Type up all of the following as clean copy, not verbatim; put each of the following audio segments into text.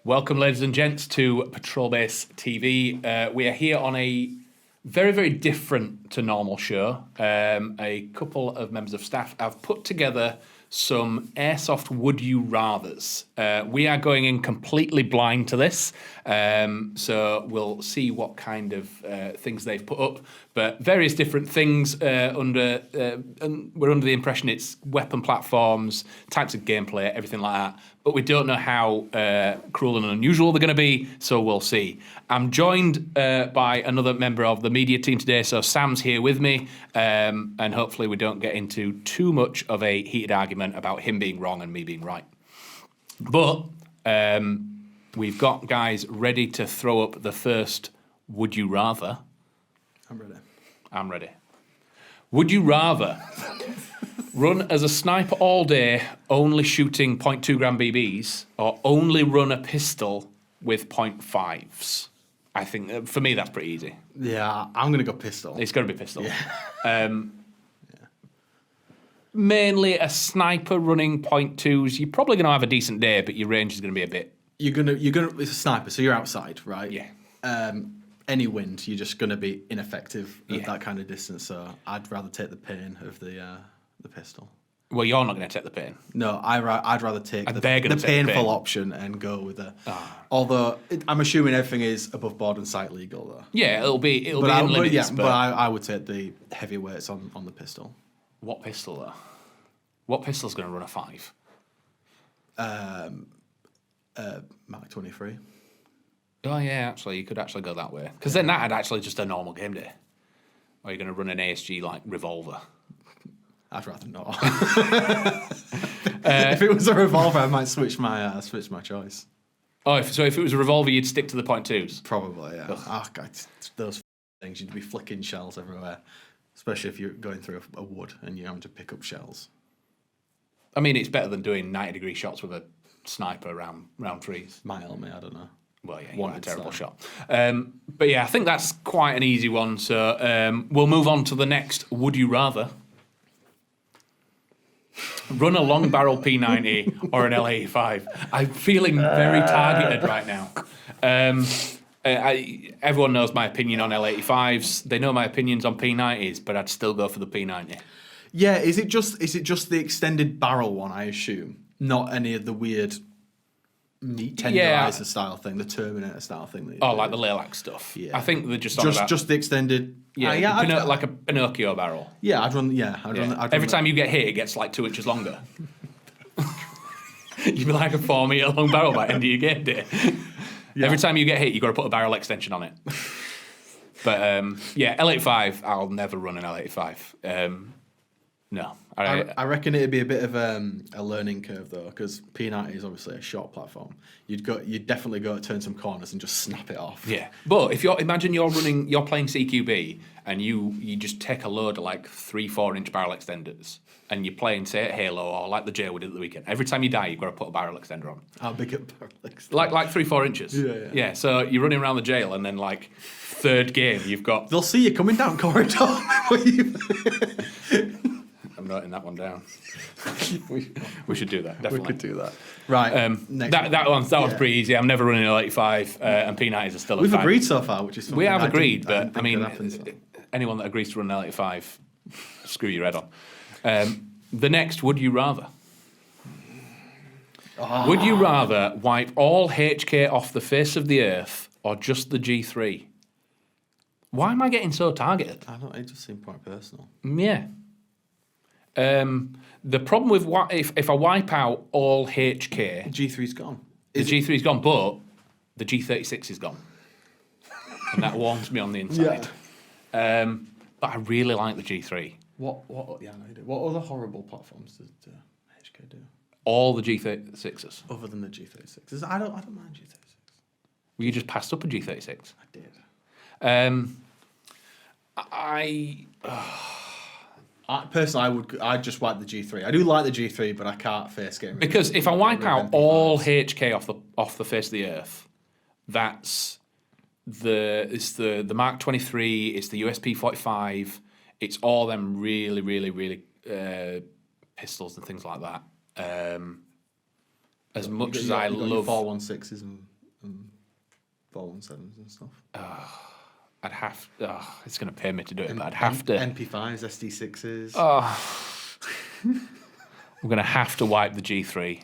Welcome, ladies and gents, to Patrol Base TV. We are here on a very, very different to normal show. A couple of members of staff have put together some Airsoft Would You Rathers. We are going in completely blind to this, so we'll see what kind of things they've put up. But various different things and we're under the impression it's weapon platforms, types of gameplay, everything like that. But we don't know how cruel and unusual they're going to be, so we'll see. I'm joined by another member of the media team today, so Sam's here with me, and hopefully we don't get into too much of a heated argument about him being wrong and me being right. But we've got guys ready to throw up the first Would You Rather. I'm ready. Would you rather run as a sniper all day, only shooting 0.2 gram BBs, or only run a pistol with 0.5s? I think, for me, that's pretty easy. Yeah, I'm going to go pistol. It's going to be pistol. Yeah. Mainly a sniper running 0.2s. You're probably going to have a decent day, but your range is going to be a bit... It's a sniper, so you're outside, right? Yeah. Any wind, you're just going to be ineffective at that kind of distance, so I'd rather take the pain of the pistol. Well, you're not going to take the pain. No, I'd rather take the painful pain. Option and go with the... Although, I'm assuming everything is above board and site legal, though. Yeah, it'll be in limits. But I would take the heavyweights on the pistol. What pistol, though? What pistol's going to run a 5? Mark 23. Oh, yeah, actually, you could actually go that way. Because then that'd actually just a normal game day. Or you're going to run an ASG, like, revolver. I'd rather not. If it was a revolver, I might switch my choice. Oh, so if it was a revolver, you'd stick to the 0.2s? Probably, yeah. Oh, God, those things, you'd be flicking shells everywhere. Especially if you're going through a wood and you're having to pick up shells. I mean, it's better than doing 90-degree shots with a sniper round trees. Might help me, I don't know. Well, yeah, you had a terrible shot. But yeah, I think that's quite an easy one. So we'll move on to the next Would You Rather. Run a long barrel P90 or an L85. I'm feeling very targeted right now. Everyone knows my opinion on L85s. They know my opinions on P90s, but I'd still go for the P90. Yeah, is it just the extended barrel one, I assume? Not any of the weird meat tenderizer style thing, the Terminator style thing. Like the Lilac stuff. Yeah. I think they're just the extended. Like a Pinocchio barrel. Yeah, I'd run. Every time you get hit, it gets like 2 inches longer. You'd be like a 4 meter long barrel by the end of your game day. Yeah. Every time you get hit, you've got to put a barrel extension on it. But L85, I'll never run an L85. No. I reckon it'd be a bit of a learning curve though, because P90 is obviously a short platform. You'd definitely go turn some corners and just snap it off. Yeah, but if you're playing CQB and you just take a load of like 3-4 inch barrel extenders and you're playing say at Halo or like the J we did at the weekend. Every time you die, you've got to put a barrel extender on. How big a barrel extender? Like 3-4 inches. Yeah. So you're running around the jail and then like third game you've got. They'll see you coming down corridor. I'm noting that one down. we should do that. Definitely. We could do that. Right. That one's pretty easy. I'm never running an L85, and P90s are still. We've agreed so far, which is we have agreed, but I mean, anyone that agrees to run an L85, screw your head on. The next, Would You Rather? Would you rather wipe all HK off the face of the earth or just the G3? Why am I getting so targeted? I don't. It just seemed quite personal. Yeah. The problem with if I wipe out all HK... G3's gone. The G3's gone, but the G36 is gone. And that warms me on the inside. Yeah. But I really like the G3. What other horrible platforms does HK do? All the G36s. Other than the G36s. I don't mind G36. Well, you just passed up a G36. I did. Personally, I'd just wipe the G3. I do like the G3, but I can't face getting rid because if I wipe out all HK off the face of the earth, that's the Mark 23, it's the USP 45, it's all them really, really, really pistols and things like that. As much as I love 416s and 417s and stuff. I'd have. It's going to pay me to do it, but I'd have to. MP5s, SD6s. We're going to have to wipe the G3.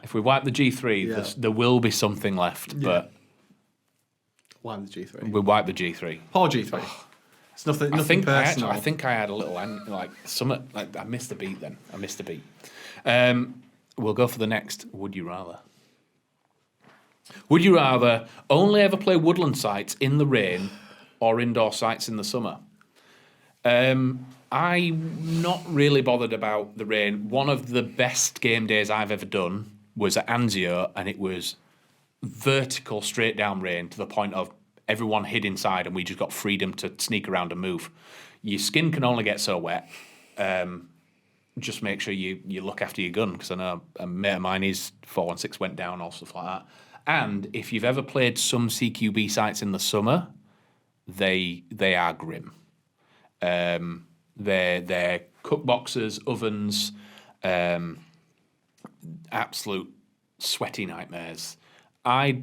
If we wipe the G3, there will be something left, but Wipe the G3. we wipe the G3. Poor G3. It's nothing personal. I think I had a little I missed the beat then. I missed the beat. We'll go for the next. Would you rather? Would you rather only ever play woodland sites in the rain or indoor sites in the summer? I'm not really bothered about the rain. One of the best game days I've ever done was at Anzio, and it was vertical, straight down rain to the point of everyone hid inside and we just got freedom to sneak around and move. Your skin can only get so wet. Just make sure you look after your gun, because I know a mate of mine, his 416 went down, all stuff like that. And if you've ever played some CQB sites in the summer, they are grim. They're cook boxes, ovens, absolute sweaty nightmares. I've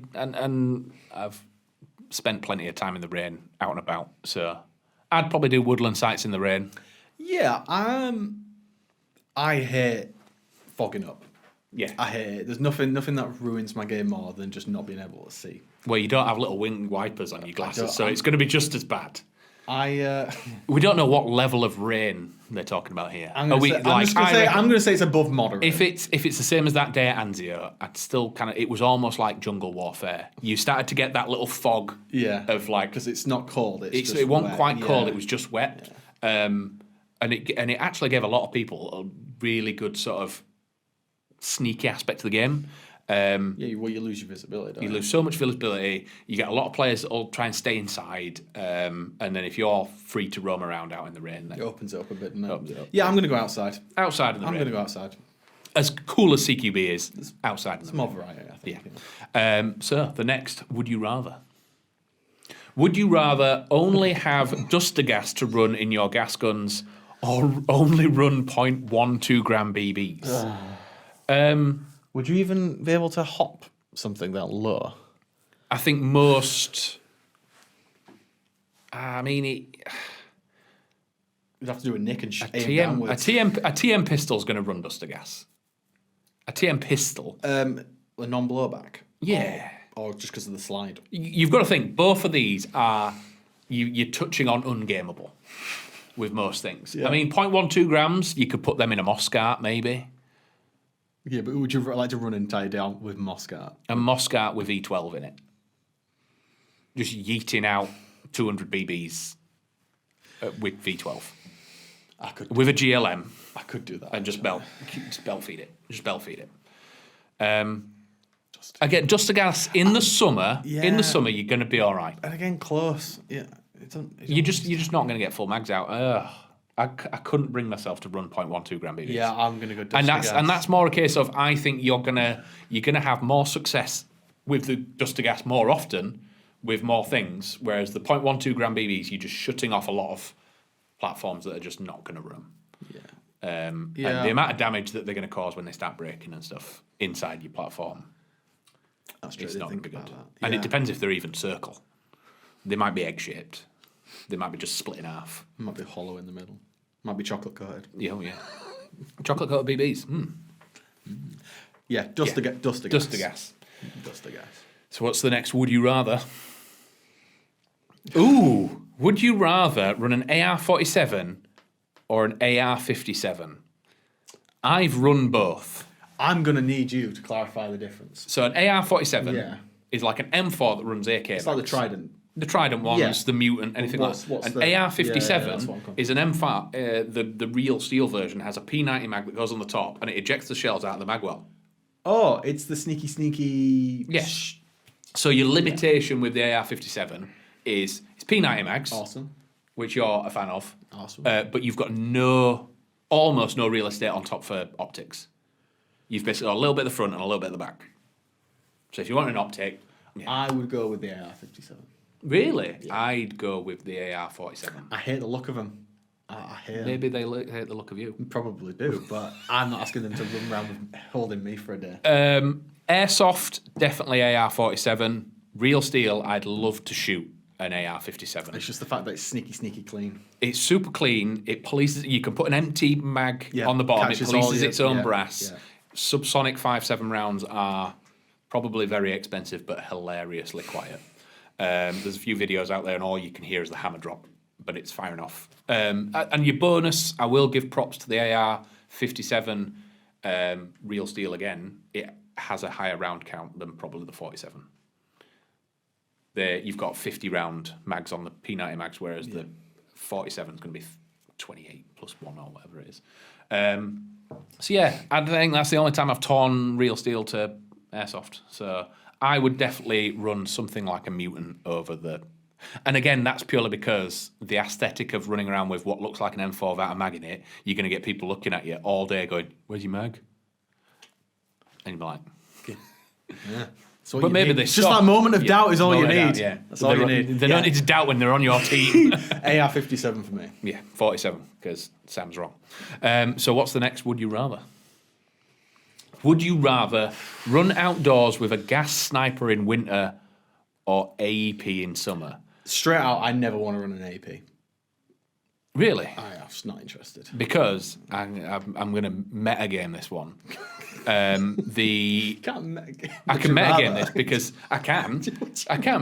spent plenty of time in the rain, out and about, so I'd probably do woodland sites in the rain. Yeah, I hate fogging up. Yeah. I hate it. There's nothing that ruins my game more than just not being able to see. Well, you don't have little wing wipers on your glasses, so it's going to be just as bad. We don't know what level of rain they're talking about here. I'm going to say it's above moderate. If it's the same as that day at Anzio, I'd still it was almost like jungle warfare. You started to get that little fog. Of because it's not cold. It wasn't quite cold. It was just wet. And it actually gave a lot of people a really good sort of sneaky aspect to the game. You lose your visibility. Don't you lose so much visibility. You get a lot of players that all try and stay inside, and then if you're free to roam around out in the rain, then it opens it up a bit. Yeah, I'm going to go outside. Outside in the rain. I'm going to go outside. As cool as CQB is, it's outside. It's more variety, I think. Yeah. So the next, would you rather? Would you rather only have duster gas to run in your gas guns, or only run 0.12 gram BBs? Would you even be able to hop something that low? I think most. You'd have to do a nick and aim downwards. A TM pistol's going to run duster gas. A TM pistol. A non-blowback. Yeah. Or just because of the slide. You've got to think both of these are you're touching on ungameable with most things. Yeah. I mean, 0.12 grams, you could put them in a Moscart maybe. Yeah, but would you like to run an entire day out with Moscart? A Moscart with E12 in it. Just yeeting out 200 BBs with V12. With a GLM. I could do that. And just belt feed it. Again, duster gas in the summer. Yeah. In the summer, you're going to be all right. And again, close. Yeah. You're just not going to get full mags out. I couldn't bring myself to run 0.12 gram BBs. Yeah, I'm going to go duster gas. And that's more a case of, I think you're gonna have more success with the duster gas more often with more things, whereas the 0.12 gram BBs, you're just shutting off a lot of platforms that are just not going to run. And the amount of damage that they're going to cause when they start breaking and stuff inside your platform, it's not going to be good. And it depends if they're even circle. They might be egg-shaped. They might be just split in half. Might be hollow in the middle. Might be chocolate coated. Yeah. Chocolate coated BBs. Yeah, duster gas. Duster gas. Duster gas. So what's the next would you rather? Ooh, would you rather run an AR-47 or an AR-57? I've run both. I'm going to need you to clarify the difference. So an AR-47 is like an M4 that runs AK. It's like the Trident. The Trident ones, the Mutant, anything like that. An AR-57 is an M5. The real steel version has a P90 mag that goes on the top and it ejects the shells out of the magwell. Oh, it's the sneaky... Yes. So your limitation with the AR-57 is it's P90 mags. Awesome. Which you're a fan of. Awesome. But you've got almost no real estate on top for optics. You've basically got a little bit at the front and a little bit at the back. So if you want an optic... Yeah. I would go with the AR-57. Really? Yeah. I'd go with the AR-47. I hate the look of them. I hate Maybe they hate the look of you. Probably do, but I'm not asking them to run around with holding me for a day. Airsoft, definitely AR-47. Real steel, I'd love to shoot an AR-57. It's just the fact that it's sneaky clean. It's super clean. It polices. You can put an empty mag on the bottom. It polices its own brass. Subsonic 5.7 rounds are probably very expensive, but hilariously quiet. There's a few videos out there, and all you can hear is the hammer drop, but it's firing off. And your bonus, I will give props to the AR-57 real steel again. It has a higher round count than probably the 47. You've got 50 round mags on the P90 mags, whereas the 47 is going to be 28 plus 1 or whatever it is. So yeah, I think that's the only time I've torn real steel to Airsoft. So I would definitely run something like a mutant over the... And again, that's purely because the aesthetic of running around with what looks like an M4 without a mag in it, you're going to get people looking at you all day going, "Where's your mag?" And you'll be like... Yeah. But maybe they just that moment of doubt is all you need. Yeah, that's all you need. They don't need to doubt when they're on your team. AR-57 for me. Yeah, 47 because Sam's wrong. So what's the next? Would you rather? Would you rather run outdoors with a gas sniper in winter or AEP in summer? Straight out, I never want to run an AEP. Really? I'm just not interested. Because I'm going to metagame this one. I can metagame this because I can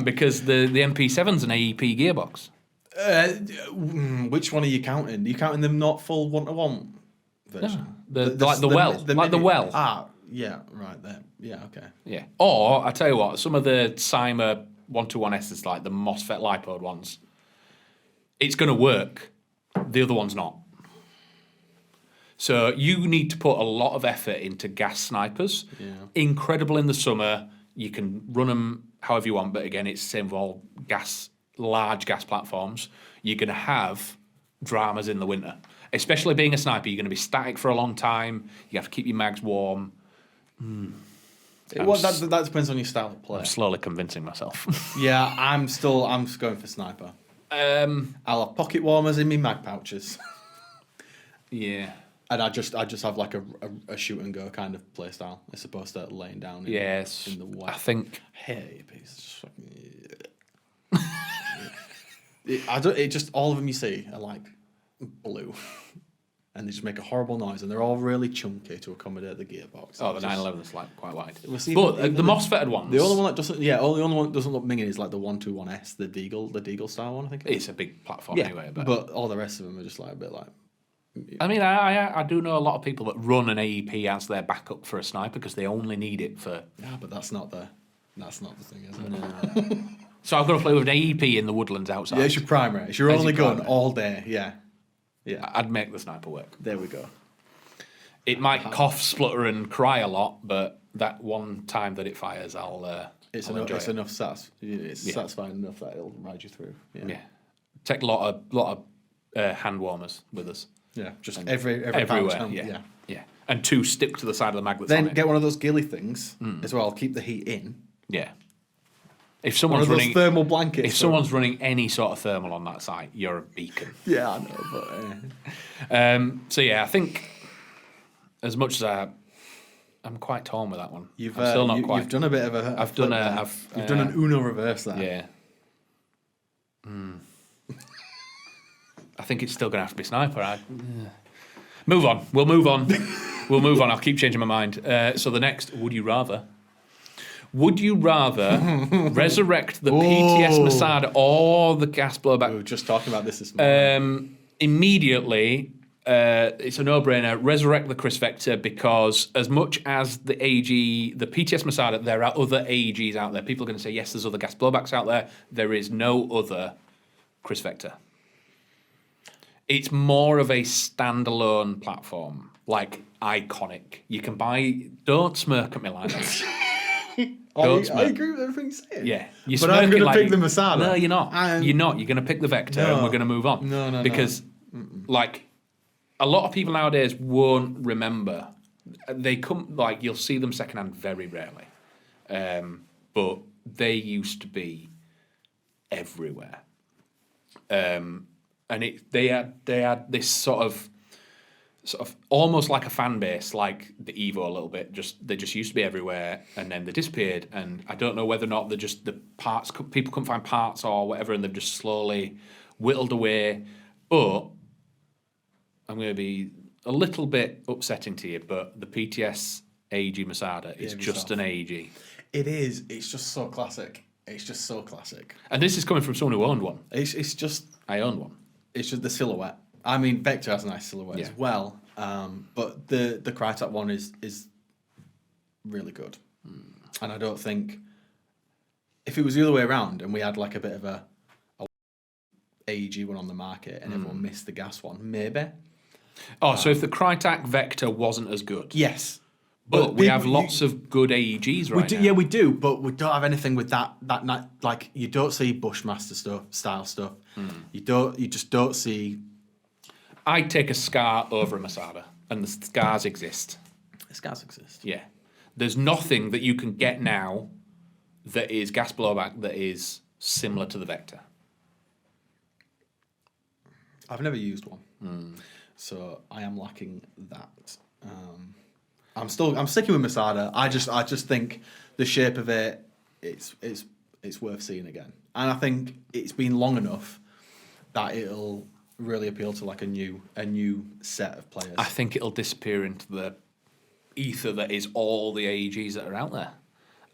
because the MP7's an AEP gearbox. Which one are you counting? Are you counting them not full 1-to-1 version? No, the well. Ah, yeah, right there. Yeah, okay. Yeah. Or I tell you what, some of the Cymer 121S's, like the MOSFET LiPo ones, it's going to work. The other one's not. So you need to put a lot of effort into gas snipers. Yeah. Incredible in the summer. You can run them however you want, but again, it's the same with all large gas platforms. You're going to have dramas in the winter. Especially being a sniper, you're going to be static for a long time. You have to keep your mags warm. That depends on your style of play. I'm slowly convincing myself. Yeah, I'm just going for sniper. I'll have pocket warmers in my mag pouches. Yeah. And I just have like a shoot and go kind of play style as opposed to laying down in the wet. I think hey, piece of fucking all of them you see are like blue. And they just make a horrible noise, and they're all really chunky to accommodate the gearbox. Oh, the 911 is like quite wide. But the MOSFET ones. The only one that doesn't, the only one that doesn't look minging is like the 121S, the Deagle style one, I think. It's a big platform anyway. But all the rest of them are just like a bit like. I mean, I do know a lot of people that run an AEP as their backup for a sniper because they only need it for. Yeah, but that's not the thing, is it? No. So I've got to play with an AEP in the woodlands outside. Yeah, it's your primary. It's your only gun all day. Yeah. Yeah, I'd make the sniper work. There we go. It might cough, splutter, and cry a lot, but that one time that it fires, It's enough satisfying enough that it'll ride you through. Yeah. Take a lot of hand warmers with us. Yeah, just everywhere. Yeah. And 2 stick to the side of the mag that's then on it. Get one of those ghillie things as well. Keep the heat in. Yeah. If someone's one of those running thermal blankets. If someone's running any sort of thermal on that site, you're a beacon. Yeah, I know, but so yeah, I think as much as I'm quite torn with that one. You've still not quite. You've done a bit of a. I've done an Uno reverse there. Yeah. I think it's still going to have to be sniper. Move on. We'll move on. I'll keep changing my mind. So the next, would you rather? Would you rather resurrect the PTS Masada or the gas blowback? We were just talking about this morning. Immediately, it's a no-brainer. Resurrect the Chris Vector because as much as the PTS Masada, there are other AEGs out there. People are going to say, yes, there's other gas blowbacks out there. There is no other Chris Vector. It's more of a standalone platform, like iconic. You can buy... Don't smirk at me like that. I agree with everything you're saying. Yeah. But I'm going to pick the Masada. No, you're not. You're not. You're going to pick the Vector and we're going to move on. No. Because, like, a lot of people nowadays won't remember. They come, like, you'll see them secondhand very rarely. But they used to be everywhere. And they had this sort of sort of almost like a fan base, like the Evo a little bit. They just used to be everywhere, and then they disappeared. And I don't know whether or not they're just the parts. People couldn't find parts or whatever, and they've just slowly whittled away. But I'm going to be a little bit upsetting to you, but the PTS AEG Masada is just an AEG. It is. It's just so classic. It's just so classic. And this is coming from someone who owned one. It's just. I owned one. It's just the silhouette. I mean, Vector has a nice silhouette as well, but the Crytek one is really good. And I don't think if it was the other way around and we had like a bit of a AEG one on the market and everyone missed the gas one, maybe. Oh, so if the Crytek Vector wasn't as good? Yes. But we have lots of good AEGs right now. Yeah, we do, but we don't have anything with that like you don't see Bushmaster style stuff. You just don't see. I'd take a Scar over a Masada, and the Scars exist. The Scars exist. Yeah. There's nothing that you can get now that is gas blowback that is similar to the Vector. I've never used one, so I am lacking that. I'm sticking with Masada. I just think the shape of it's worth seeing again, and I think it's been long enough that it'll really appeal to like a new set of players. I think it'll disappear into the ether that is all the AEGs that are out there.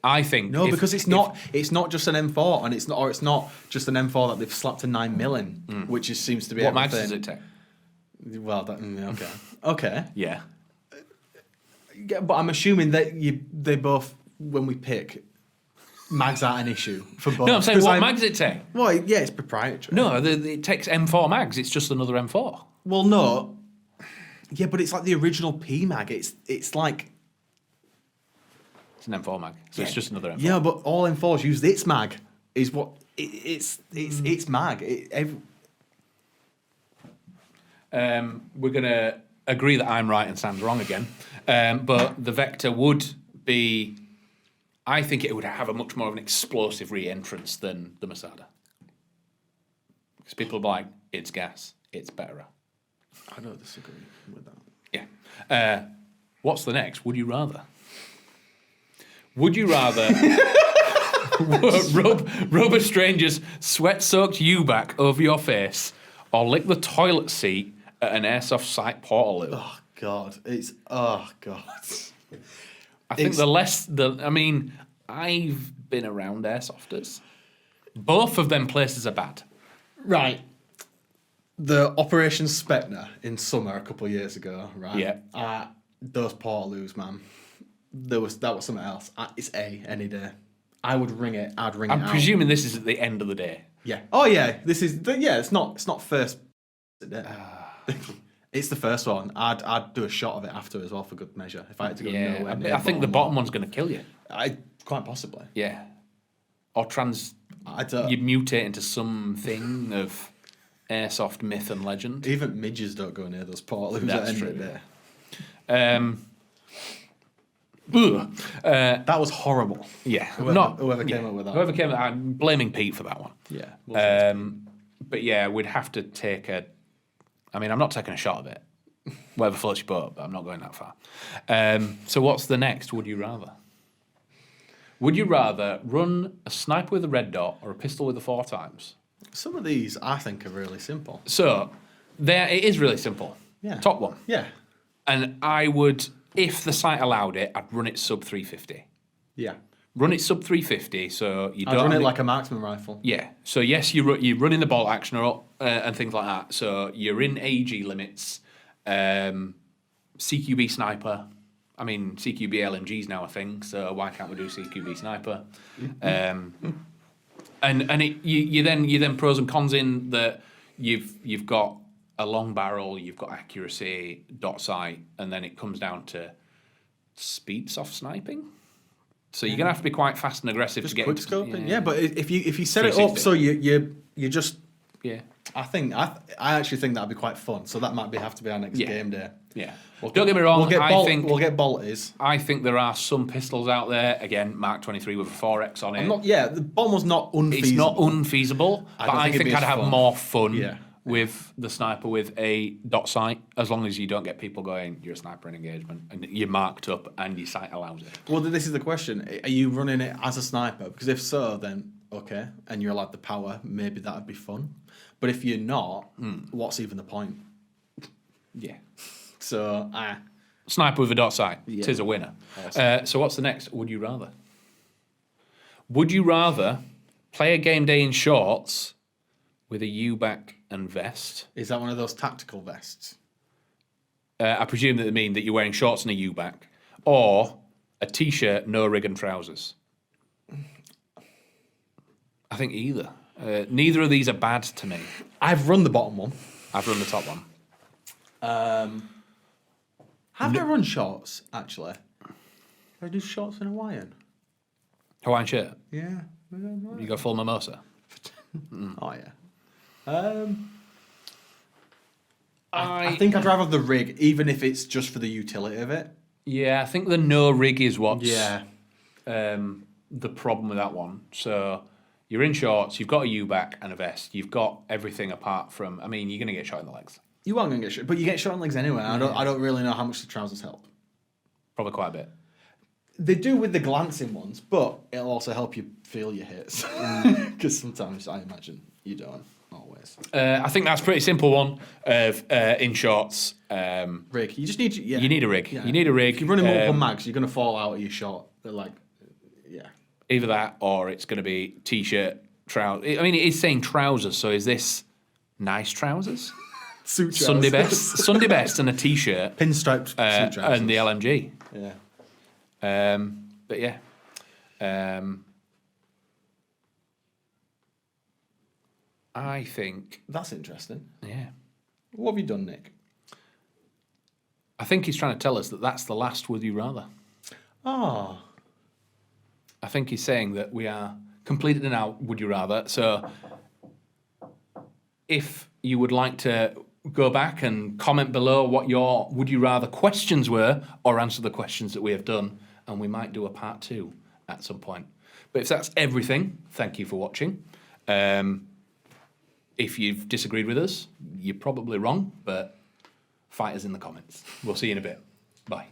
I think because it's not just an M4, and it's not just an M4 that they've slapped a 9mm in, which seems to be what mags does it take? Well, okay. Yeah. Yeah, but I'm assuming that they both, when we pick, mags aren't an issue for both. No, I'm saying what mags it take? Well, yeah, it's proprietary. No, it takes M4 mags. It's just another M4. Well, no. Yeah, but it's like the original P mag. It's like it's an M4 mag, so it's just another M4. Yeah, but all M4s use its mag. Is what it's mag. We're gonna agree that I'm right and Sam's wrong again. But the Vector would be. I think it would have a much more of an explosive re-entrance than the Masada. Because people are like, it's gas, it's better. I don't disagree with that. Yeah. What's the next? Would you rather? Would you rather rub a stranger's sweat-soaked U-back over your face or lick the toilet seat at an Airsoft site portal? Oh, God. I think I've been around airsofters. Both of them places are bad. Right. The Operation Spectre in summer a couple of years ago, right? Yeah. Those Portaloos, man. That was something else. It's any day. I would ring it. I'd ring it out. I'm presuming this is at the end of the day. Yeah. Oh yeah. It's not first. It's the first one. I'd do a shot of it after as well for good measure. If I had to go nowhere near I think the bottom one's going to kill you. Quite possibly. Yeah. Or you mutate into something of airsoft myth and legend. Even midges don't go near those portaloos. That's true. That was horrible. Yeah. Whoever came up with that. I'm blaming Pete for that one. Yeah. But yeah, we'd have to take I'm not taking a shot of it. Whatever floats your boat, but I'm not going that far. So what's the next? Would you rather? Would you rather run a sniper with a red dot or a pistol with a 4x? Some of these I think are really simple. So it is really simple. Yeah. Top one. Yeah. And I would, if the site allowed it, I'd run it sub 350. Yeah. Run it sub 350, so you don't. I'd run it like a marksman rifle. Yeah. So yes, you're running the bolt action and things like that. So you're in AG limits, CQB sniper. CQB LMG's now a thing. So why can't we do CQB sniper? You then pros and cons in that you've got a long barrel, you've got accuracy, dot sight, and then it comes down to speed soft sniping. So you're gonna have to be quite fast and aggressive just to get quick scoping. Yeah, but if you set it up so you just I actually think that'd be quite fun. So that might have to be our next game day. Yeah. Don't get me wrong. We'll get bolties. I think there are some pistols out there. Again, Mark 23 with a 4x on it. The bomb was not unfeasible. It's not unfeasible, but I think I'd have more fun with the sniper with a dot sight, as long as you don't get people going, you're a sniper in engagement, and you're marked up and your sight allows it. Well, this is the question. Are you running it as a sniper? Because if so, then okay, and you're allowed the power, maybe that would be fun. But if you're not, what's even the point? Yeah. So, Sniper with a dot sight. Yeah. Tis a winner. Awesome. So what's the next? Would you rather? Would you rather play a game day in shorts with a U-back and vest? Is that one of those tactical vests? I presume that they mean that you're wearing shorts and a U-back, or a t-shirt, no rig and trousers. I think either. Neither of these are bad to me. I've run the bottom one. I've run the top one. Have I run shorts, actually? I do shorts in Hawaiian. Hawaiian shirt. Yeah. You go full mimosa. Oh, yeah. I think I'd rather have the rig, even if it's just for the utility of it. Yeah, I think the no rig is what's Yeah. the problem with that one. So you're in shorts, you've got a U-back and a vest. You've got everything apart from, I mean, you're going to get shot in the legs. You aren't going to get shot, but you get shot in legs anyway. I don't really know how much the trousers help. Probably quite a bit. They do with the glancing ones, but it'll also help you feel your hits. Because sometimes, I imagine, you don't always. I think that's a pretty simple one of in shorts. Rig. You just need... Yeah. You need a rig. Yeah. You need a rig. If you're running multiple mags, you're going to fall out of your shot. They're like... Yeah. Either that or it's going to be t-shirt, trousers. I mean, it is saying trousers, so is this nice trousers? Suit trousers. Sunday best. Sunday best and a t-shirt. Pinstriped suit trousers. And the LMG. Yeah. But yeah. I think... That's interesting. Yeah. What have you done, Nick? I think he's trying to tell us that that's the last Would You Rather. Oh. I think he's saying that we are completed now Would You Rather. So if you would like to go back and comment below what your Would You Rather questions were, or answer the questions that we have done, and we might do a part 2 at some point. But if that's everything, thank you for watching. If you've disagreed with us, you're probably wrong, but fight us in the comments. We'll see you in a bit. Bye.